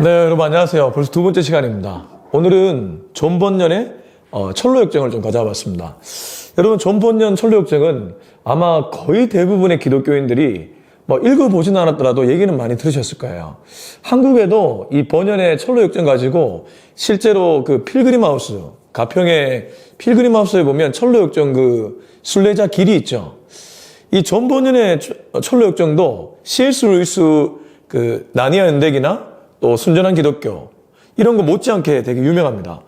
네, 여러분 안녕하세요. 벌써 두 번째 시간입니다. 오늘은 존 번연의 철로역정을 좀 가져와 봤습니다. 여러분, 존 번연 철로역정은 아마 거의 대부분의 기독교인들이 읽어보진 않았더라도 얘기는 많이 들으셨을 거예요. 한국에도 이 번연의 철로역정 가지고 실제로 그 필그림하우스, 가평의 필그림하우스에 보면 철로역정 그 순례자 길이 있죠. 이 존 번연의 철로역정도 C.S. 루이스 그 나니아 연대기나 또 순전한 기독교 이런 거 못지않게 되게 유명합니다.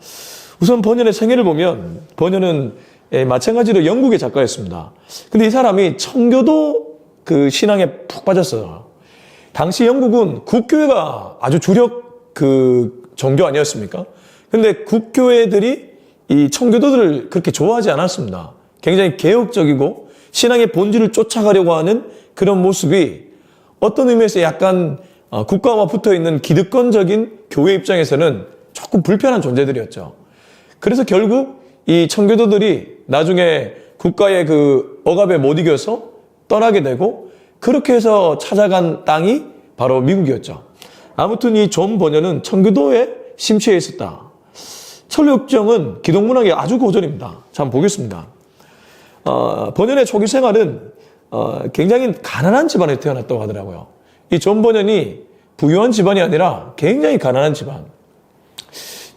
우선 번연의 생애를 보면 번연은 마찬가지로 영국의 작가였습니다. 근데 이 사람이 청교도 그 신앙에 푹 빠졌어요. 당시 영국은 국교회가 아주 주력 그 종교 아니었습니까? 근데 국교회들이 이 청교도들을 그렇게 좋아하지 않았습니다. 굉장히 개혁적이고 신앙의 본질을 쫓아가려고 하는 그런 모습이 어떤 의미에서 약간 국가와 붙어있는 기득권적인 교회 입장에서는 조금 불편한 존재들이었죠. 그래서 결국 이 청교도들이 나중에 국가의 그 억압에 못 이겨서 떠나게 되고 그렇게 해서 찾아간 땅이 바로 미국이었죠. 아무튼 이 존 번연은 청교도에 심취해 있었다. 철로역정은 기독문학의 아주 고전입니다. 자, 한번 보겠습니다. 번연의 초기 생활은 굉장히 가난한 집안에 태어났다고 하더라고요. 이 존 번연이 부유한 집안이 아니라 굉장히 가난한 집안.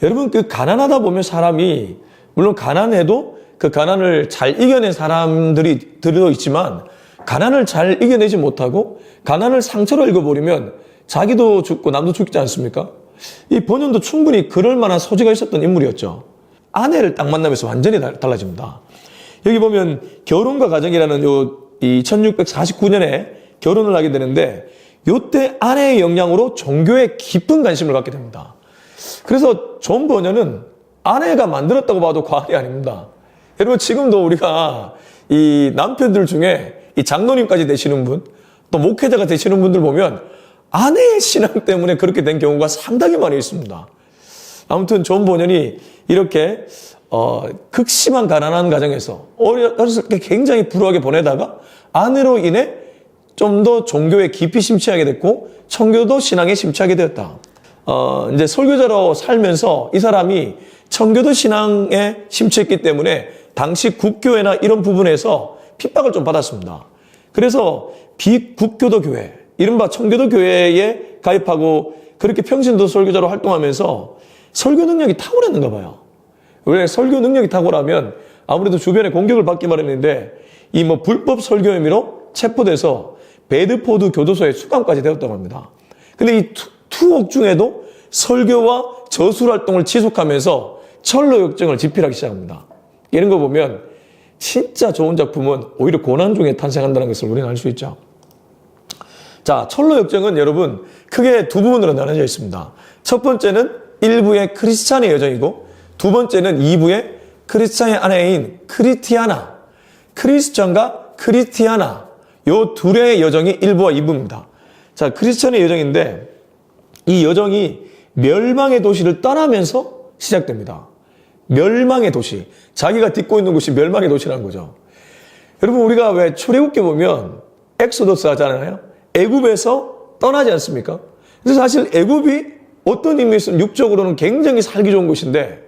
여러분, 그 가난하다 보면 사람이 물론 가난해도 그 가난을 잘 이겨낸 사람들이 들어 있지만 가난을 잘 이겨내지 못하고 가난을 상처로 읽어버리면 자기도 죽고 남도 죽지 않습니까? 이 번연도 충분히 그럴 만한 소지가 있었던 인물이었죠. 아내를 딱 만나면서 완전히 달라집니다. 여기 보면 결혼과 가정이라는 이 1649년에 결혼을 하게 되는데 요때 아내의 영향으로 종교에 깊은 관심을 갖게 됩니다. 그래서 존 번연은 아내가 만들었다고 봐도 과언이 아닙니다. 여러분, 지금도 우리가 이 남편들 중에 이 장로님까지 되시는 분, 또 목회자가 되시는 분들 보면 아내의 신앙 때문에 그렇게 된 경우가 상당히 많이 있습니다. 아무튼 존 번연이 이렇게 극심한 가난한 가정에서 어렸을 때 굉장히 불우하게 보내다가 아내로 인해 좀 더 종교에 깊이 심취하게 됐고 청교도 신앙에 심취하게 되었다. 이제 설교자로 살면서 이 사람이 청교도 신앙에 심취했기 때문에 당시 국교회나 이런 부분에서 핍박을 좀 받았습니다. 그래서 비국교도 교회, 이른바 청교도 교회에 가입하고 그렇게 평신도 설교자로 활동하면서 설교 능력이 탁월했는가 봐요. 왜 설교 능력이 탁월하면 아무래도 주변에 공격을 받기 마련인데 이 불법 설교 혐의로 체포돼서 베드포드 교도소에 수감까지 되었다고 합니다. 근데 이 투옥 중에도 설교와 저술 활동을 지속하면서 철로역정을 집필하기 시작합니다. 이런 거 보면 진짜 좋은 작품은 오히려 고난 중에 탄생한다는 것을 우리는 알 수 있죠. 자, 철로역정은 여러분 크게 두 부분으로 나눠져 있습니다. 첫 번째는 1부의 크리스찬의 여정이고 두 번째는 2부의 크리스찬의 아내인 크리티아나, 크리스천과 크리티아나 요 둘의 여정이 1부와 2부입니다. 자, 크리스천의 여정인데 이 여정이 멸망의 도시를 떠나면서 시작됩니다. 멸망의 도시. 자기가 딛고 있는 곳이 멸망의 도시라는 거죠. 여러분, 우리가 왜 출애굽기 보면 엑소더스 하잖아요. 애굽에서 떠나지 않습니까? 그래서 사실 애굽이 어떤 의미에서는 육적으로는 굉장히 살기 좋은 곳인데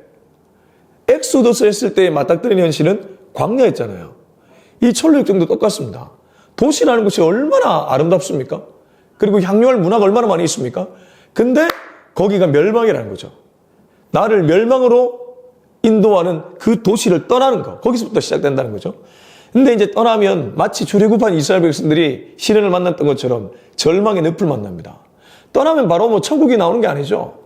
엑소더스 했을 때 맞닥뜨리는 현실은 광야였잖아요. 이 철로역정도 똑같습니다. 도시라는 곳이 얼마나 아름답습니까? 그리고 향유할 문화가 얼마나 많이 있습니까? 근데 거기가 멸망이라는 거죠. 나를 멸망으로 인도하는 그 도시를 떠나는 거. 거기서부터 시작된다는 거죠. 근데 이제 떠나면 마치 출애굽한 이스라엘 백성들이 시련을 만났던 것처럼 절망의 늪을 만납니다. 떠나면 바로 천국이 나오는 게 아니죠.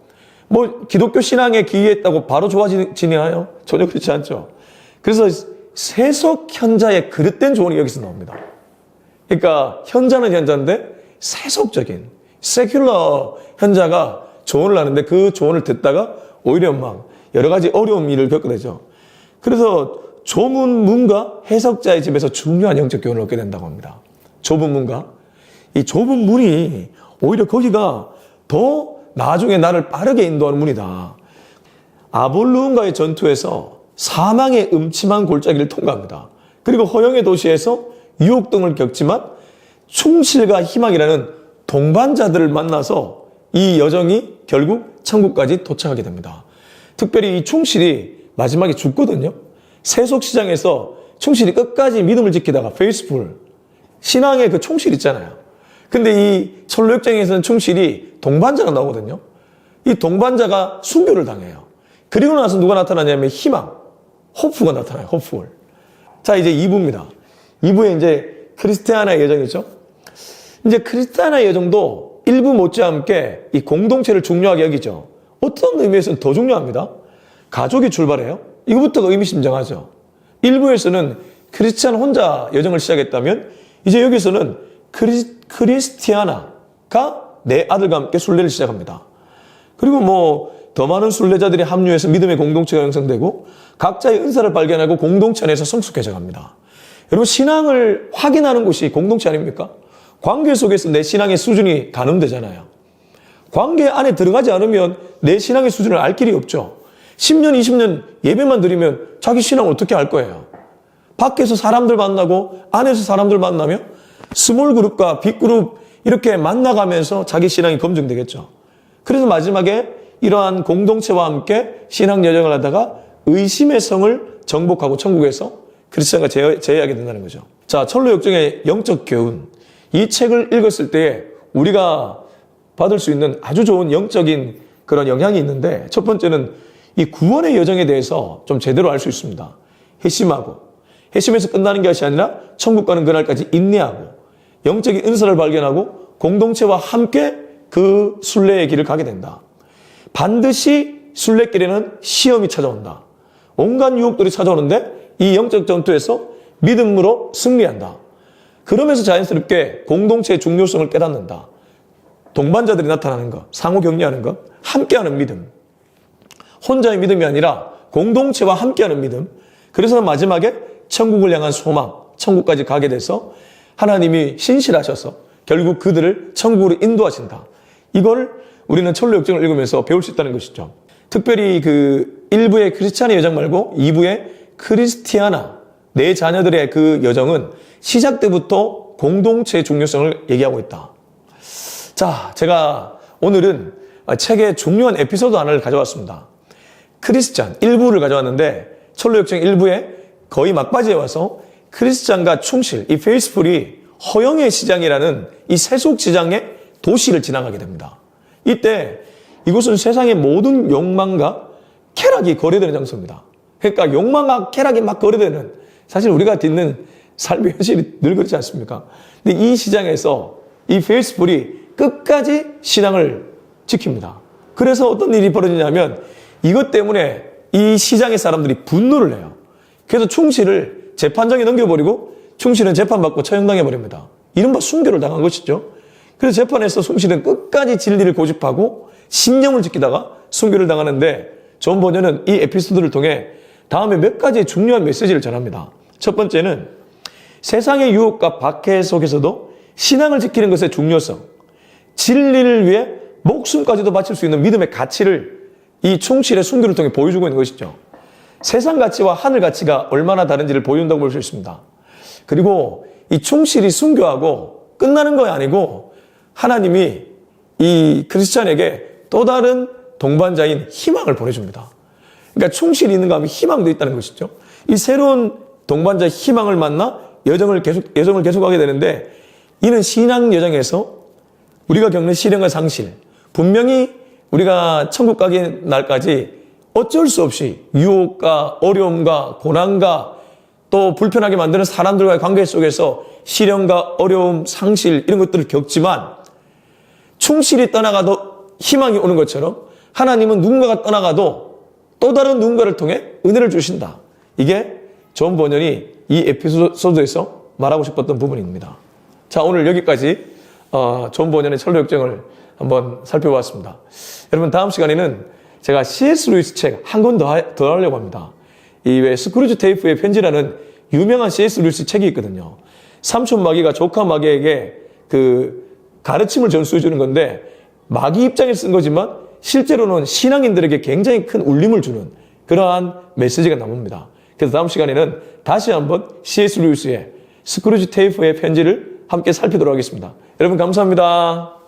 기독교 신앙에 기이했다고 바로 좋아지느냐요? 전혀 그렇지 않죠. 그래서 세속 현자의 그릇된 조언이 여기서 나옵니다. 그러니까 현자는 현자인데 세속적인 세큘러 현자가 조언을 하는데 그 조언을 듣다가 오히려 여러 가지 어려운 일을 겪게 되죠. 그래서 좁은 문과 해석자의 집에서 중요한 영적 교훈을 얻게 된다고 합니다. 좁은 문과 이 좁은 문이 오히려 거기가 더 나중에 나를 빠르게 인도하는 문이다. 아볼루온과의 전투에서 사망의 음침한 골짜기를 통과합니다. 그리고 허영의 도시에서 유혹 등을 겪지만 충실과 희망이라는 동반자들을 만나서 이 여정이 결국 천국까지 도착하게 됩니다. 특별히 이 충실이 마지막에 죽거든요. 세속시장에서 충실이 끝까지 믿음을 지키다가 페이스풀, 신앙의 그 충실 있잖아요. 근데 이 철로역정에서는 충실이 동반자가 나오거든요. 이 동반자가 순교를 당해요. 그리고 나서 누가 나타나냐면 희망, 호프가 나타나요. 호프를. 자, 이제 2부입니다. 2부에 이제 크리스티아나의 여정이죠. 이제 크리스티아나의 여정도 1부 못지않게 이 공동체를 중요하게 여기죠. 어떤 의미에서는 더 중요합니다. 가족이 출발해요. 이거부터가 의미심장하죠. 1부에서는 크리스티안 혼자 여정을 시작했다면 이제 여기서는 크리스티아나가 내 아들과 함께 순례를 시작합니다. 그리고 뭐 더 많은 순례자들이 합류해서 믿음의 공동체가 형성되고 각자의 은사를 발견하고 공동체 안에서 성숙해져 갑니다. 여러분, 신앙을 확인하는 곳이 공동체 아닙니까? 관계 속에서 내 신앙의 수준이 가늠되잖아요. 관계 안에 들어가지 않으면 내 신앙의 수준을 알 길이 없죠. 10년, 20년 예배만 드리면 자기 신앙을 어떻게 알 거예요? 밖에서 사람들 만나고 안에서 사람들 만나며 스몰 그룹과 빅 그룹 이렇게 만나가면서 자기 신앙이 검증되겠죠. 그래서 마지막에 이러한 공동체와 함께 신앙 여정을 하다가 의심의 성을 정복하고 천국에서 크리스천과 제외하게 된다는 거죠. 자, 철로역정의 영적 교훈. 이 책을 읽었을 때 우리가 받을 수 있는 아주 좋은 영적인 그런 영향이 있는데, 첫 번째는 이 구원의 여정에 대해서 좀 제대로 알 수 있습니다. 회심하고, 회심에서 끝나는 것이 아니라 천국 가는 그날까지 인내하고, 영적인 은사를 발견하고 공동체와 함께 그 순례의 길을 가게 된다. 반드시 순례길에는 시험이 찾아온다. 온갖 유혹들이 찾아오는데 이 영적 전투에서 믿음으로 승리한다. 그러면서 자연스럽게 공동체의 중요성을 깨닫는다. 동반자들이 나타나는 것, 상호 격려하는 것, 함께하는 믿음. 혼자의 믿음이 아니라 공동체와 함께하는 믿음. 그래서 마지막에 천국을 향한 소망, 천국까지 가게 돼서 하나님이 신실하셔서 결국 그들을 천국으로 인도하신다. 이걸 우리는 철로역정을 읽으면서 배울 수 있다는 것이죠. 특별히 그 1부의 크리스찬의 여정 말고 2부의 크리스티아나, 내 자녀들의 그 여정은 시작 때부터 공동체의 중요성을 얘기하고 있다. 자, 제가 오늘은 책의 중요한 에피소드 하나를 가져왔습니다. 크리스찬 1부를 가져왔는데 철로역정 1부에 거의 막바지에 와서 크리스찬과 충실, 이 페이스풀이 허영의 시장이라는 이 세속 시장의 도시를 지나가게 됩니다. 이때 이곳은 세상의 모든 욕망과 쾌락이 거래되는 장소입니다. 그러니까 욕망과 쾌락이 막 거래되는, 사실 우리가 듣는 삶의 현실이 늘 그렇지 않습니까? 근데 이 시장에서 이 페이스풀이 끝까지 신앙을 지킵니다. 그래서 어떤 일이 벌어지냐면 이것 때문에 이 시장의 사람들이 분노를 해요. 그래서 충실을 재판장에 넘겨버리고 충실은 재판받고 처형당해버립니다. 이른바 순교를 당한 것이죠. 그래서 재판에서 충실은 끝까지 진리를 고집하고 신념을 지키다가 순교를 당하는데, 존 버녀는 이 에피소드를 통해 다음에 몇 가지의 중요한 메시지를 전합니다. 첫 번째는 세상의 유혹과 박해 속에서도 신앙을 지키는 것의 중요성, 진리를 위해 목숨까지도 바칠 수 있는 믿음의 가치를 이 충실의 순교를 통해 보여주고 있는 것이죠. 세상 가치와 하늘 가치가 얼마나 다른지를 보여준다고 볼 수 있습니다. 그리고 이 충실이 순교하고 끝나는 거 아니고 하나님이 이 크리스찬에게 또 다른 동반자인 희망을 보내줍니다. 그러니까 충실이 있는가 하면 희망도 있다는 것이죠. 이 새로운 동반자 희망을 만나 여정을 계속하게 되는데, 이는 신앙 여정에서 우리가 겪는 시련과 상실, 분명히 우리가 천국 가기 날까지 어쩔 수 없이 유혹과 어려움과 고난과 또 불편하게 만드는 사람들과의 관계 속에서 시련과 어려움, 상실 이런 것들을 겪지만, 충실이 떠나가도 희망이 오는 것처럼 하나님은 누군가가 떠나가도 또 다른 누군가를 통해 은혜를 주신다. 이게 존 버년이 이 에피소드에서 말하고 싶었던 부분입니다. 자, 오늘 여기까지 존 버년의 철로역정을 한번 살펴보았습니다. 여러분, 다음 시간에는 제가 C.S. 루이스 책 한 권 더 하려고 합니다. 이 왜 스크루지 테이프의 편지라는 유명한 C.S. 루이스 책이 있거든요. 삼촌 마귀가 조카 마귀에게 그 가르침을 전수해 주는 건데, 마귀 입장에 쓴 거지만 실제로는 신앙인들에게 굉장히 큰 울림을 주는 그러한 메시지가 나옵니다. 그래서 다음 시간에는 다시 한번 C.S. 루이스의 스크루지 테이프의 편지를 함께 살피도록 하겠습니다. 여러분, 감사합니다.